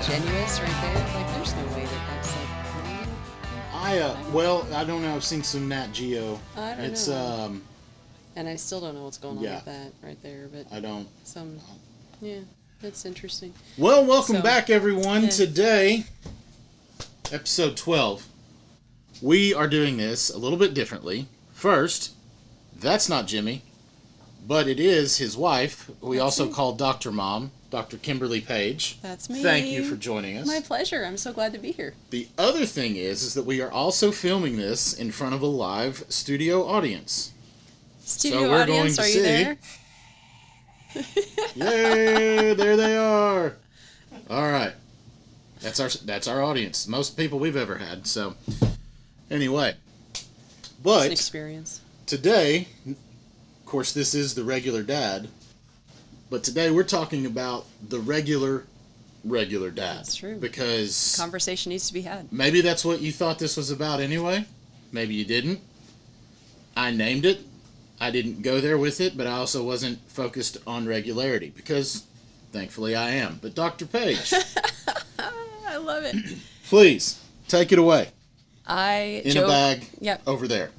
ingenuous right there. Like, there's no way that that's like. Well, I don't know. I've seen some Nat Geo. I don't It's know. And I still don't know what's going on yeah. with that right there, but I don't. yeah, that's interesting. Well, welcome So, back, everyone. yeah. Today, episode 12. We are doing this a little bit differently. First, that's not Jimmy, but it is his wife. We That's also me. call Dr. Mom, Dr. Kimberly Page. That's me. Thank you for joining us. My pleasure. I'm so glad to be here. The other thing is that we are also filming this in front of a live studio audience. Studio So we're audience, going are to you see- there? Yay! There they are. All right, that's our audience. Most people we've ever had. So, anyway, It's an but experience. today, of course, this is the regular dad. But today we're talking about the regular dad. That's true. Because Conversation needs to be had. maybe that's what you thought this was about anyway. Maybe you didn't. I named it. I didn't go there with it, but I also wasn't focused on regularity because, thankfully, I am. But Dr. Page, I love it. please take it away. I In joke, a bag Yep. over there.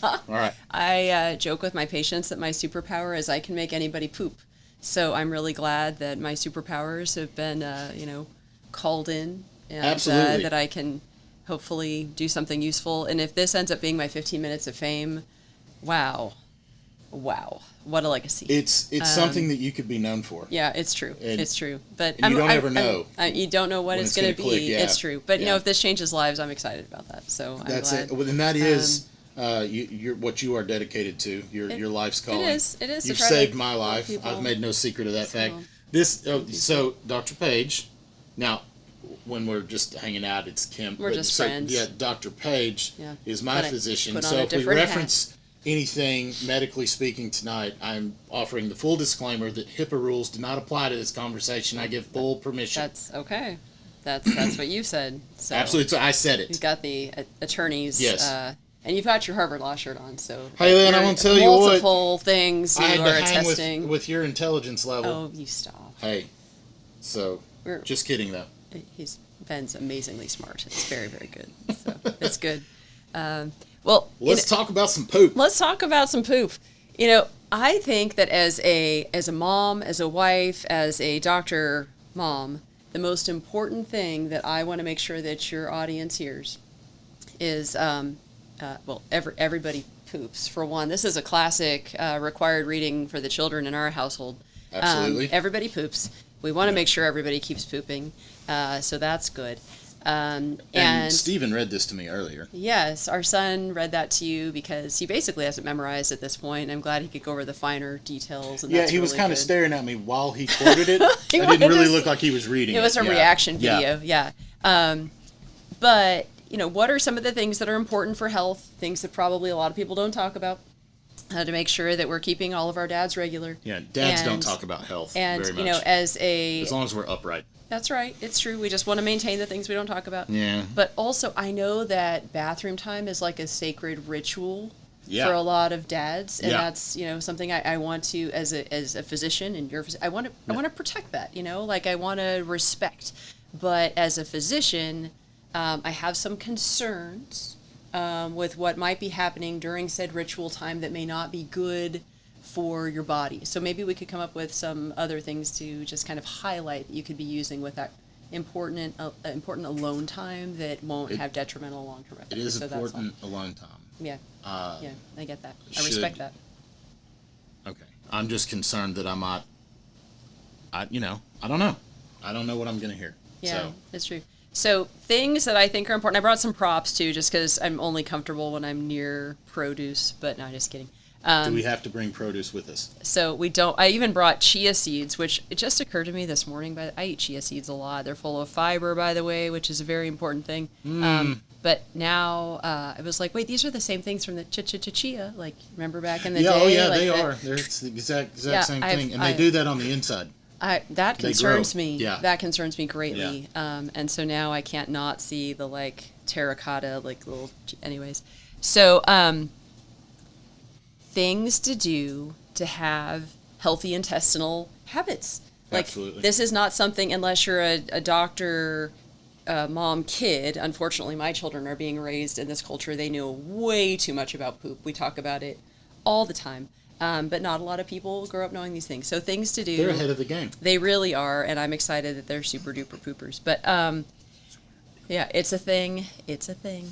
All right. I joke with my patients that my superpower is I can make anybody poop. So I'm really glad that my superpowers have been, called in, and Absolutely. that I can hopefully do something useful. And if this ends up being my 15 minutes of fame, wow, what a legacy. It's something that you could be known for. Yeah, it's true. And- It's true. But and you don't ever know you don't know what when it's it's going to gonna be. click, yeah. It's true. But Yeah. if this changes lives, I'm excited about that. So I'm That's glad. it. Well, and that is you're what you are dedicated to. Your life's calling. It is. It is. to You've try to saved my help life. people. I've made no secret of that fact. So- This so Dr. Page. Now, when we're just hanging out, it's Kim. We're but just so, friends. Yeah, Dr. Page Yeah. is my But I physician. put on So a if we different hat. reference anything medically speaking tonight, I'm offering the full disclaimer that HIPAA rules do not apply to this conversation. I give full permission. That's okay. That's what you said. So Absolutely. So I said You've it. got the attorneys. Yes. And you've got your Harvard Law shirt on. So Hey, Lynn, I you're want to tell you what. multiple things you I had are to hang attesting. with your intelligence level. Oh, you stop. Hey, so We're, just kidding though. Ben's amazingly smart. It's very, very good. So it's good. Well, Let's talk about some poop. let's talk about some poop. I think that as a mom, as a wife, as a doctor mom, the most important thing that I want to make sure that your audience hears is, everybody poops. For one, this is a classic required reading for the children in our household. Absolutely. Everybody poops. We want to make sure everybody keeps pooping, so that's good. And Stephen read this to me earlier. Yes, our son read that to you because he basically has it memorized at this point. I'm glad he could go over the finer details. And Yeah, that's he was really kind of good. staring at me while he quoted it. He It didn't really was. look like he was reading it. It was a Yeah. reaction Yeah. video, yeah. But, what are some of the things that are important for health, things that probably a lot of people don't talk about, to make sure that we're keeping all of our dads regular. Yeah, dads don't And- talk about health And, very much. as long as we're upright. that's right, it's true. We just want to maintain the things we don't talk about. Yeah. But also, I know that bathroom time is like a sacred ritual Yeah. for a lot of dads, and Yeah. that's something I want to, as a physician, and I want to protect that. I want to respect. But as a physician, I have some concerns with what might be happening during said ritual time that may not be good for your body. So maybe we could come up with some other things to just kind of highlight that you could be using with that important alone time that won't have detrimental long-term effects. It is So that's all. important alone time. Yeah. Yeah, I get that. I should- respect that. Okay. I'm just concerned that I don't know. I don't know what I'm going to hear. Yeah, So, that's true. So things that I think are important. I brought some props too, just because I'm only comfortable when I'm near produce. But no, just kidding. do we have to bring produce with us? So we don't. I even brought chia seeds, which it just occurred to me this morning. But I eat chia seeds a lot. They're full of fiber, by the way, which is a very important thing. But now I was like, wait, these are the same things from the chia. Like, remember back in the day? Oh yeah, like they the- are. It's the exact Yeah, same thing, and they do that on the inside. That They concerns grow. me. Yeah. That concerns me greatly. And so now I can't not see the terracotta little. Anyways, so things to do to have healthy intestinal habits. Like, Absolutely. this is not something, unless you're a doctor, mom, kid. Unfortunately, my children are being raised in this culture. They know way too much about poop. We talk about it all the time. But not a lot of people grow up knowing these things. So things to do. They're ahead of the game. They really are, and I'm excited that they're super duper poopers. But yeah, it's a thing. It's a thing.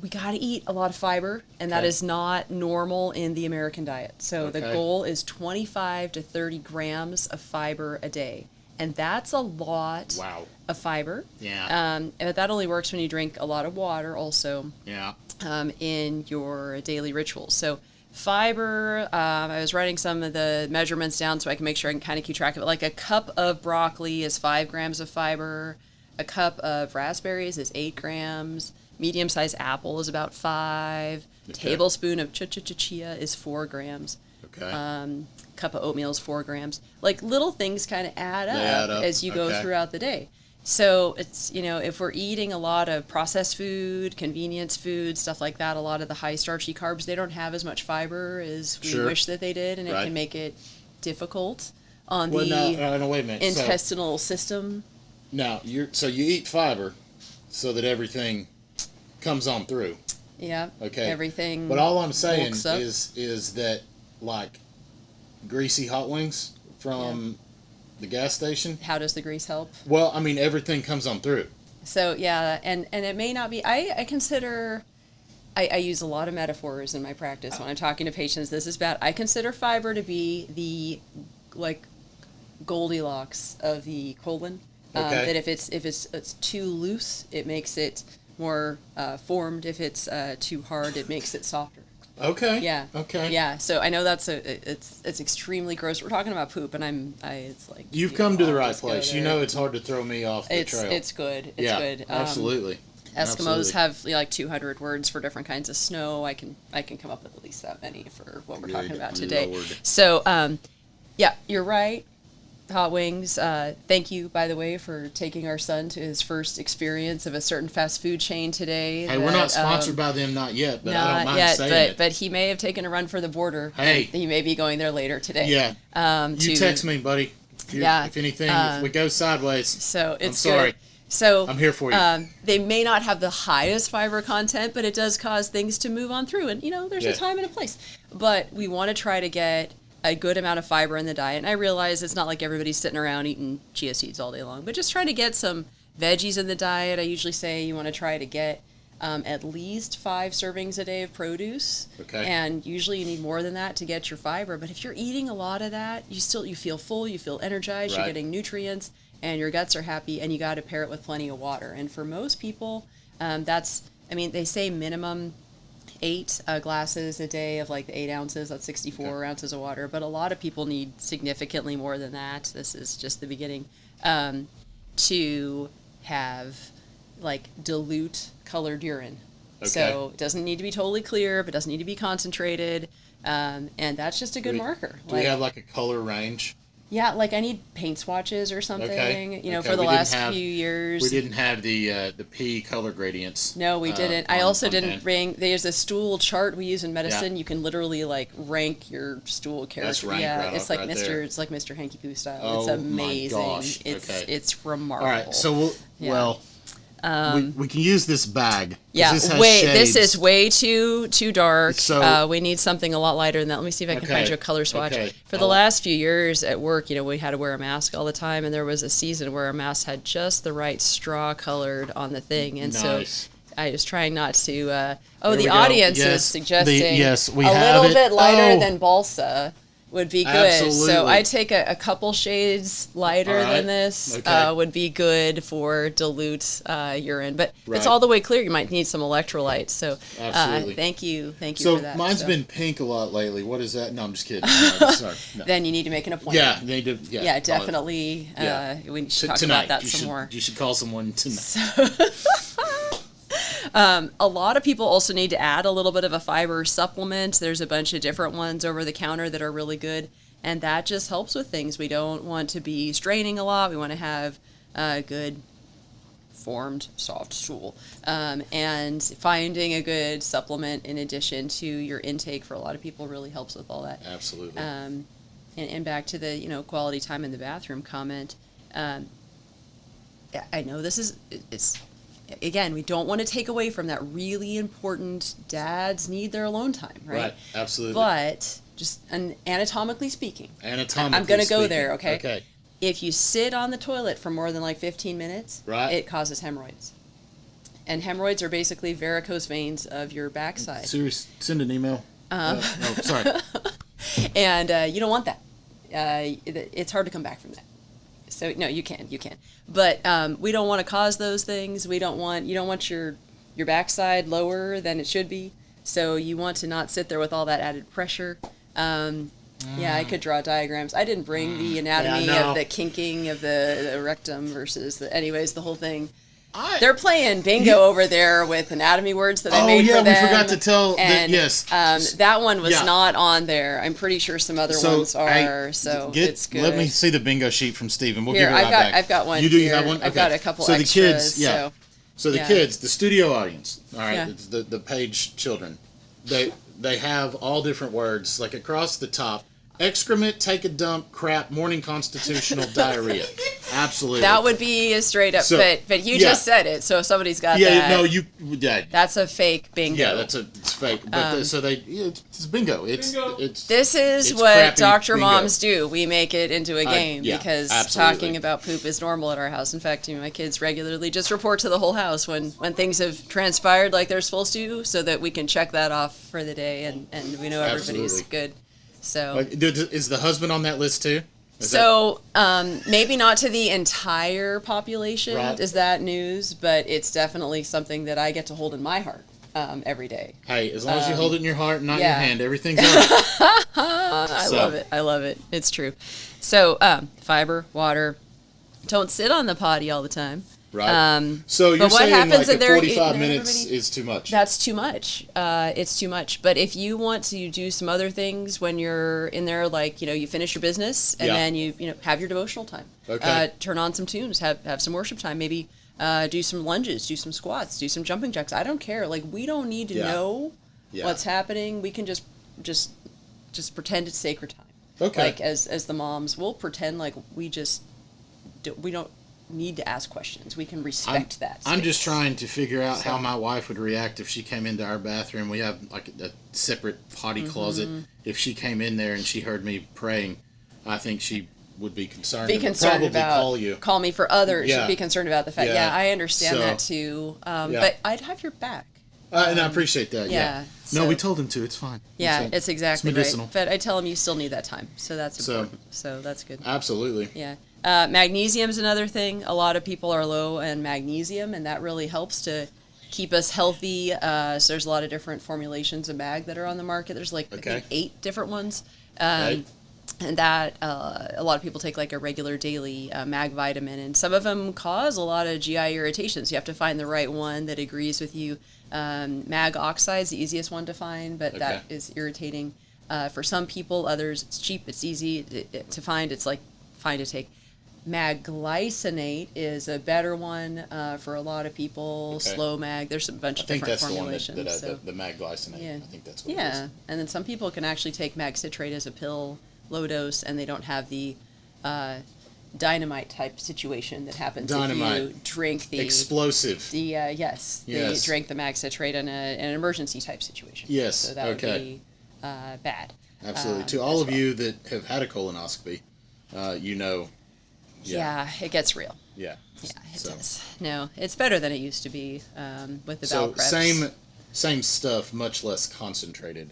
We got to eat a lot of fiber, and that Okay. is not normal in the American diet. So the Okay. goal is 25 to 30 grams of fiber a day. And that's a lot Wow. of fiber. Yeah. And that only works when you drink a lot of water also Yeah. in your daily rituals. So fiber, I was writing some of the measurements down so I can make sure I can kind of keep track of it. Like a cup of broccoli is 5 grams of fiber. A cup of raspberries is 8 grams. Medium-sized apple is about 5. Okay. Tablespoon of chia is 4 grams. Okay. Cup of oatmeal is 4 grams. Like, little things kind of add add up up. as you go Okay. throughout the day. So it's, if we're eating a lot of processed food, convenience food, stuff like that, a lot of the high starchy carbs, they don't have as much fiber as we Sure. wish that they did, and it Right. can make it difficult on Well, the no, wait a minute. intestinal system. Now, you eat fiber so that everything comes on through. Yeah. Okay. Everything. But all I'm saying bulks up. is that, like, greasy hot wings from the gas station. How does the grease help? Well, I mean, everything comes on through. So yeah, and it may not be. I consider. I use a lot of metaphors in my practice when I'm talking to patients. This is bad. I consider fiber to be the, like, Goldilocks of the colon. Okay. That if it's too loose, it makes it more formed. If it's too hard, it makes it softer. Okay. Yeah. Okay. Yeah. So I know it's extremely gross. We're talking about poop, and it's like You've come to the I'll right just go place. You there. know it's hard to throw me off the trail. It's good. It's yeah, good. Absolutely. Eskimos have like 200 words for different kinds of snow. I can come up with at least that many for what we're Good talking about today. Lord. So yeah, you're right. Hot wings. Thank you, by the way, for taking our son to his first experience of a certain fast food chain today. Hey, we're not sponsored by them, not yet, but I don't mind yet, saying it. but he may have taken a run for the border. Hey. He may be going there later today. Yeah. You text me, buddy. Yeah. If anything, if we go sideways, So it's I'm sorry. good. So I'm here for you. They may not have the highest fiber content, but it does cause things to move on through. And, there's Yeah. a time and a place. But we want to try to get a good amount of fiber in the diet. And I realize it's not like everybody's sitting around eating chia seeds all day long, but just trying to get some veggies in the diet. I usually say you want to try to get at least 5 servings a day of produce. Okay. And usually you need more than that to get your fiber. But if you're eating a lot of that, you feel full, you feel energized, Right. you're getting nutrients, and your guts are happy, and you got to pair it with plenty of water. And for most people, they say minimum 8 glasses a day of like the 8 ounces. That's 64 ounces of water. But a lot of people need significantly more than that. This is just the beginning. To have like dilute colored urine. Okay. So it doesn't need to be totally clear, but doesn't need to be concentrated. And that's just a good marker. Do we have like a color range? Yeah, like I need paint swatches or something. Okay. For the We last didn't have- few years. We didn't have the P color gradients. No, we didn't. I on- also on didn't hand. bring. There's a stool chart we use in medicine. Yeah. You can literally like rank your stool character. That's rank yeah, right it's off like right Mr. there. It's like Mr. Hanky Poo style. Oh, it's my amazing. gosh. It's Okay. it's remarkable. All right, so Yeah. we can use this bag. 'cause Yeah, this has this shades. is way too dark. So- We need something a lot lighter than that. Let me see if I can find Okay, you a color swatch. okay. For the last few years at work, we had to wear a mask all the time, and there was a season where our mask had just the right straw colored on the thing, and Nice. so I was trying not to. There The we go. audience is Yes, suggesting we a have little it. bit lighter Oh. than balsa would be good. So Absolutely. I take a couple shades lighter All right. than this Okay. would be good for dilute urine. But if it's Right. all the way clear, you might need some electrolytes. So Absolutely. thank you for So that. mine's So been pink a lot lately. What is that? No, I'm just kidding. Sorry. No. then you need to make an appointment. Yeah, they do. Yeah, Yeah, definitely. Yeah. We should talk tonight. about that you some should, more. You should call someone tonight. A lot of people also need to add a little bit of a fiber supplement. There's a bunch of different ones over the counter that are really good, and that just helps with things. We don't want to be straining a lot. We want to have good formed soft stool, and finding a good supplement in addition to your intake for a lot of people really helps with all that. Absolutely. and back to the, quality time in the bathroom comment. I know it's again, we don't want to take away from that really important dads need their alone time, right? Right, absolutely. But just anatomically speaking, I'm going to go speaking. there, okay? Okay. If you sit on the toilet for more than like 15 minutes, right, it causes hemorrhoids. And hemorrhoids are basically varicose veins of your backside. Serious, send an email. Sorry. And you don't want that. It's hard to come back from that. So no, you can. But we don't want to cause those things. You don't want your backside lower than it should be. So you want to not sit there with all that added pressure. Yeah, I could draw diagrams. I didn't bring the anatomy of the kinking of the rectum versus the whole thing. They're playing bingo over there with anatomy words that I made for them. Oh, yeah, we forgot to tell. Yes. That one was not on there. I'm pretty sure some other ones are, it's good. Let me see the bingo sheet from Steven. We'll here, give it right back. I've got one. You do? Here. You have one? Okay. I've got a couple so extras. The kids, So the kids, the studio audience, all right, the page children, they have all different words, like across the top. Excrement, take a dump, crap, morning constitutional, diarrhea. Absolutely. That would be a straight up, but you just said it, so somebody's got that. Yeah, no, you. That's a fake bingo. Yeah, it's fake. But it's bingo. It's this is what Dr. Moms do. We make it into a game because talking about poop is normal at our house. In fact, my kids regularly just report to the whole house when things have transpired like they're supposed to, so that we can check that off for the day and we know everybody's good. So is the husband on that list too? Maybe not to the entire population is that news, but it's definitely something that I get to hold in my heart every day. Hey, as long as you hold it in your heart and not in your hand, everything's all right. I love it. It's true. So fiber, water. Don't sit on the potty all the time. Right. So you're saying like 45 minutes is too much. That's too much. It's too much. But if you want to do some other things when you're in there, like, you finish your business and then you have your devotional time. Okay. Turn on some tunes, have some worship time, maybe do some lunges, do some squats, do some jumping jacks. I don't care. Like, we don't need to know what's happening. We can just pretend it's sacred time. Okay. Like as the moms, we'll pretend like we don't need to ask questions. We can respect that space. I'm just trying to figure out how my wife would react if she came into our bathroom. We have like a separate potty closet. If she came in there and she heard me praying, I think she would be concerned. Call me for others. She'd be concerned about the fact. Yeah, I understand that too. But I'd have your back. And I appreciate that. Yeah. No, we told him to. It's fine. Yeah, it's exactly medicinal. Right. But I tell him you still need that time, so that's important. So that's good. Absolutely. Yeah. Magnesium is another thing. A lot of people are low in magnesium, and that really helps to keep us healthy. So there's a lot of different formulations of mag that are on the market. There's I think 8 different ones. And that a lot of people take like a regular daily mag vitamin, and some of them cause a lot of GI irritations. You have to find the right one that agrees with you. Mag oxide is the easiest one to find, but that is irritating for some people. Others, it's cheap, it's easy to find. It's like fine to take. Mag glycinate is a better one for a lot of people. Slow mag. There's a bunch of different formulations. I think that's the one the mag glycinate. Yeah. I think that's what it is. Yeah, and then some people can actually take mag citrate as a pill, low dose, and they don't have the dynamite type situation that happens if you drink the explosive. They drink the mag citrate in an emergency type situation. Yes. So that would be bad. Absolutely. To all of you that have had a colonoscopy, Yeah, it gets real. Yeah. Yeah, it does. No, it's better than it used to be with the bowel preps. Same stuff, much less concentrated.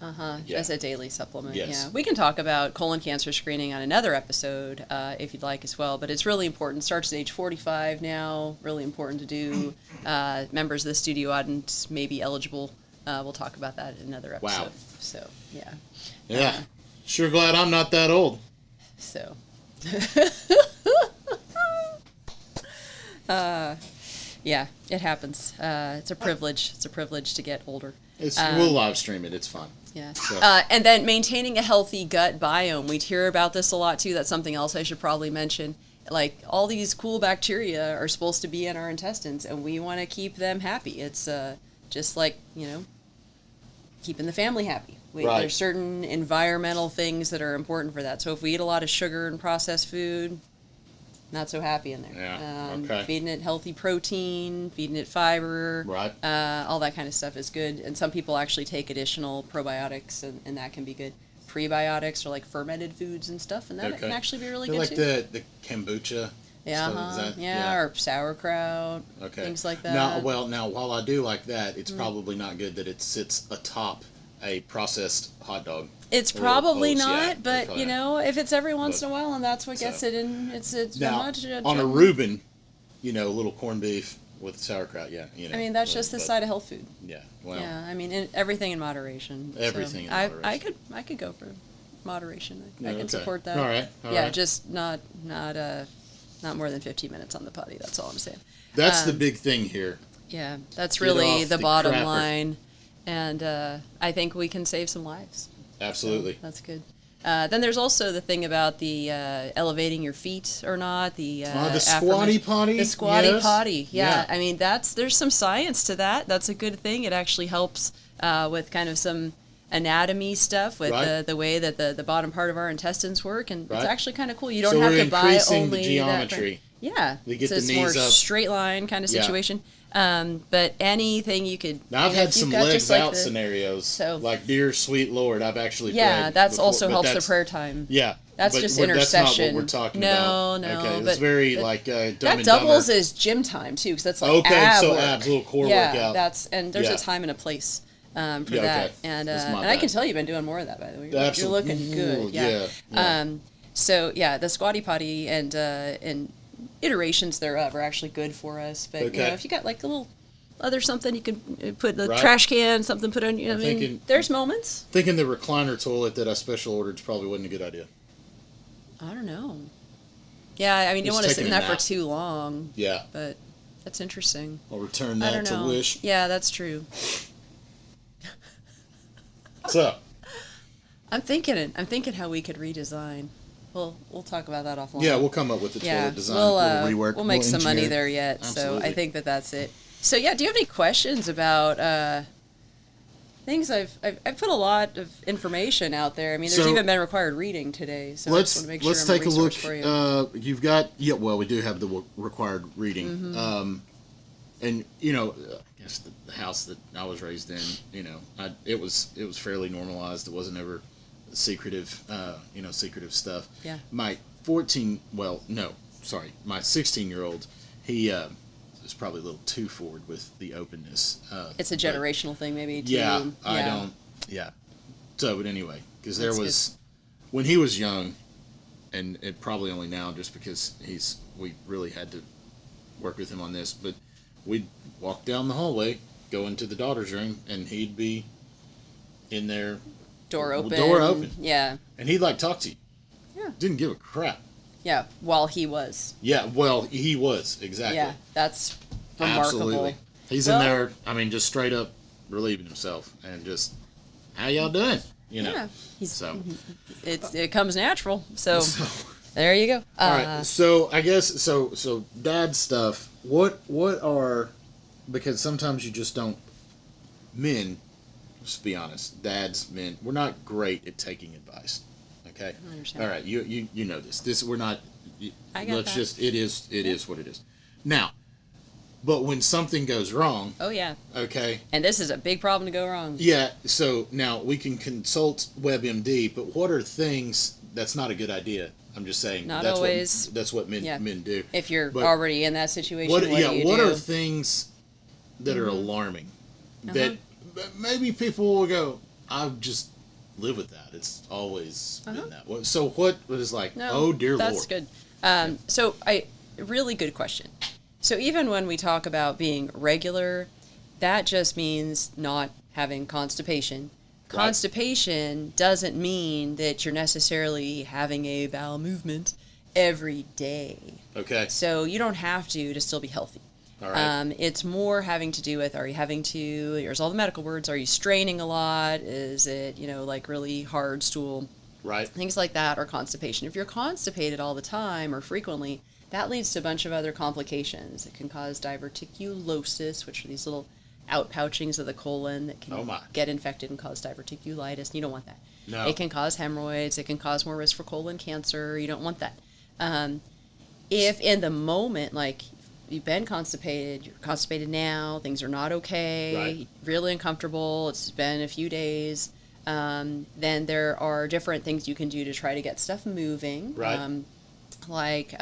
As a daily supplement. Yes. Yeah, we can talk about colon cancer screening on another episode if you'd like as well. But it's really important. Starts at age 45 now. Really important to do. Members of the studio audience may be eligible. We'll talk about that in another episode. Wow. So yeah. Yeah. Sure glad I'm not that old. So. Yeah, it happens. It's a privilege. It's a privilege to get older. We'll live stream it. It's fun. Yeah. So. And then maintaining a healthy gut biome. We hear about this a lot too. That's something else I should probably mention. Like all these cool bacteria are supposed to be in our intestines, and we want to keep them happy. It's just like keeping the family happy. Right. There's certain environmental things that are important for that. So if we eat a lot of sugar and processed food, not so happy in there. Yeah, okay. Feeding it healthy protein, feeding it fiber, Right. all that kind of stuff is good. And some people actually take additional probiotics, and that can be good. Prebiotics are like fermented foods and stuff, and that can actually be really They're good like too. the kombucha. Yeah, stuff, or sauerkraut, things like that. Now, while I do like that, it's probably not good that it sits atop a processed hot dog. It's probably oats, not, but you know, if it's every once in a while, and that's what gets it in, it's now, much on a Reuben, you know, a little corned beef with sauerkraut, you know. I mean, that's just the side of health food. Yeah, well. Yeah, I mean, everything in moderation. Everything in moderation. I could go for moderation. I Yeah, can support that. All right. Just not more than 15 minutes on the potty. That's all I'm saying. That's the big thing here. Yeah, that's Get really off the the bottom crapper. line, and I think we can save some lives. Absolutely. So that's good. Then there's also the thing about the elevating your feet or not. The Squatty Potty. The Squatty yes. Potty. Yeah. I mean, there's some science to that. That's a good thing. It actually helps with kind of some anatomy stuff with the way that the bottom part of our intestines work, and it's actually kind of cool. You don't have to buy only the geometry. Yeah, You get so the it's knees more up. straight line kind of situation. But anything you could. Now I've had some legs out scenarios. So, like, dear sweet Lord, I've actually prayed that's before, also but helps the prayer time. Yeah. That's but just That's intercession. not what we're talking about. No. Okay, but it's very like Dumb that and doubles Dumber. as gym time too, because that's like so work. abs, little core yeah, workout. And there's Yeah. a time and a place for Yeah, that. okay. And That's my I can bad. tell you've been doing more of that, by the way. You're Absolutely. looking good. Yeah. So the Squatty Potty and iterations thereof are actually good for us. But you know, if you got like a little other something, you can put the trash can, something put on. You know, I mean, there's moments. Thinking the recliner toilet that I special ordered probably wasn't a good idea. I don't know. Yeah, I mean, you don't want to sit in that for too long. Yeah. But that's interesting. I'll return I that don't to know. Wish. Yeah, that's true. So. I'm thinking how we could redesign. We'll talk about that offline. Yeah, we'll come up with the toilet design. We'll rework. We'll make some money engineer. there yet. Absolutely. So I think that's it. So do you have any questions about things? I've put a lot of information out there. I mean, there's even been required reading today. So I just want to make sure let's I'm take a look. For you. You've got we do have the required reading. Mm-hmm. And you know, I guess the house that I was raised in, you know, it was fairly normalized. It wasn't ever secretive stuff. Yeah. My 16-year-old, he is probably a little too forward with the openness. It's a generational thing, maybe. Too. Yeah, I don't. Yeah. So, but anyway, because there That's was when he was young, and it probably only now, just because we really had to work with him on this, but we'd walk down the hallway, go into the daughter's room, and he'd be in there. Door open. Yeah. And he'd talk to you. Yeah. Didn't give a crap. Yeah, while he was. Yeah, well, he was, exactly. Yeah, that's remarkable. Absolutely. He's in there, I mean, just straight up relieving himself and just, how y'all doing? You know. Yeah. It comes natural. So there you go. All right. So I guess so dad stuff. What are, because sometimes you just don't, men, just be honest, dads, men, we're not great at taking advice. Okay. I understand. All right. You know this. We're not. I got let's that. just. It is what it is. Now, but when something goes wrong. Oh yeah. Okay. And this is a big problem to go wrong. Yeah. So now we can consult WebMD, but what are things that's not a good idea? I'm just saying. Not that's always. That's what men do. If you're already in that situation, what do you what do? are things that are alarming that maybe people will go, I just live with that. It's always been that way. So what is oh dear Lord. That's good. So really good question. So even when we talk about being regular, that just means not having constipation. Constipation doesn't mean that you're necessarily having a bowel movement every day. Okay. So you don't have to still be healthy. All right. It's more having to do with, are you having to, here's all the medical words, are you straining a lot? Is it, really hard stool? Right. Things like that, or constipation. If you're constipated all the time or frequently, that leads to a bunch of other complications. It can cause diverticulosis, which are these little outpouchings of the colon that can Oh my. get infected and cause diverticulitis. You don't want that. No. It can cause hemorrhoids. It can cause more risk for colon cancer. You don't want that. If in the moment, like you've been constipated, you're constipated now, things are not okay, Right. really uncomfortable, it's been a few days, then there are different things you can do to try to get stuff moving. Right. Like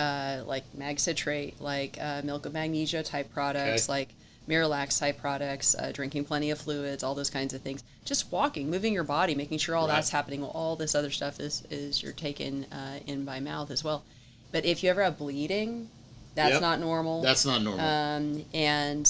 mag citrate, like milk of magnesia type products, Okay. like Miralax type products, drinking plenty of fluids, all those kinds of things. Just walking, moving your body, making sure all Right. that's happening. Well, all this other stuff is you're taken in by mouth as well. But if you ever have bleeding, that's Yep. not normal. That's not normal. And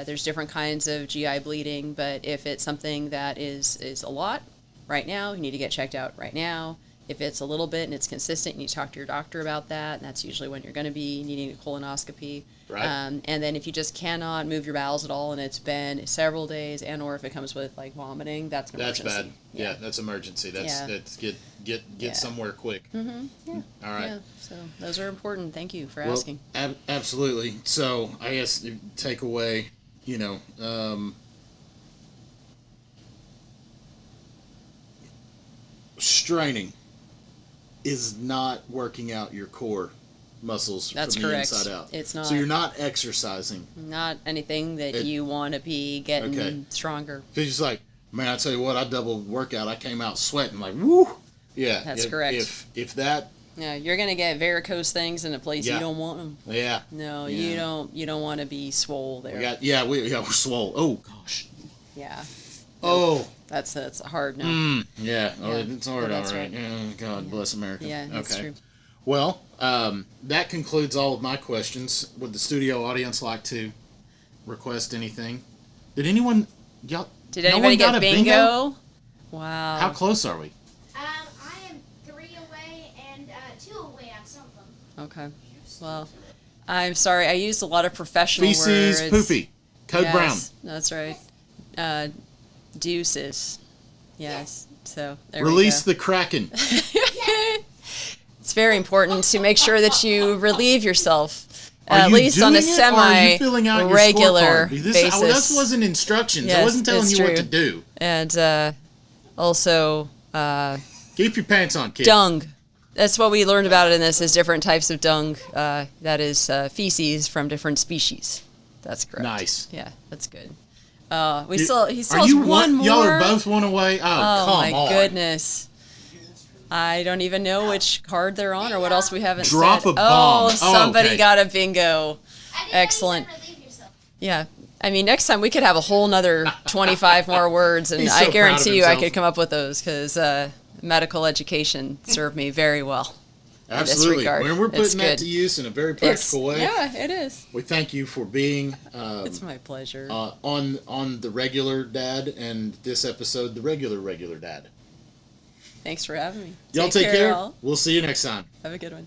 there's different kinds of GI bleeding, but if it's something that is a lot right now, you need to get checked out right now. If it's a little bit and it's consistent, you need to talk to your doctor about that, and that's usually when you're going to be needing a colonoscopy. Right. And then if you just cannot move your bowels at all and it's been several days, and or if it comes with like vomiting, that's an That's emergency. bad. Yeah, that's emergency. That's get Yeah. somewhere quick. Mm-hmm. Yeah. All right. Yeah. So those are important. Thank you for Well, asking. absolutely. So I guess the takeaway, straining is not working out your core muscles That's from the correct. inside out. It's not. So you're not exercising. Not anything that you want to be getting Okay. stronger. It's just like, man, I tell you what, I double workout. I came out sweating like, woo. Yeah. That's correct. If that, Yeah, you're gonna get varicose things in a place Yeah. you don't want them. yeah. No, Yeah. you don't want to be swole there. We're swole. Oh gosh. Yeah, Oh. that's a hard no. Yeah. Oh, Yeah. it's hard. That's All right. right. Yeah. God bless America. Yeah, that's okay. true. Well, that concludes all of my questions. Would the studio audience like to request anything? Did anyone? Y'all? Did no anybody one got get a bingo? Wow. How close are we? I am 3 away and 2 away on some of them. Okay. Well, I'm sorry. I used a lot of professional Feces, words. poopy, code brown. Yes, that's right. Deuces. Yes. So there Release we the Kraken. go. It's very important to make sure that you relieve yourself. Are At you least on a doing it, or are you filling out your semi-regular scorecard? basis. This wasn't instructions. I Yes, wasn't telling it's you what true. to do. And also Keep your pants on, kid. dung. That's what we learned about in this is different types of dung. That is feces from different species. That's correct. Nice. Yeah, that's good. He Are still you has one more. Y'all are both one away. Oh, Oh come my on. goodness. I don't even know which card they're on or what else we haven't Drop said. a bomb. Oh, somebody okay. got a bingo. I didn't Excellent. know you said relieve yourself. Yeah. I mean, next time we could have a whole nother 25 more words, and He's so I proud of guarantee you I himself. could come up with those because medical education served me very well. Absolutely. regard. When we're It's putting that good. to use in a very practical way, Yeah, it is. we thank you for being It's my pleasure. on the regular dad and this episode, the regular dad. Thanks for having me. Y'all take care. y'all. We'll see you next time. Have a good one.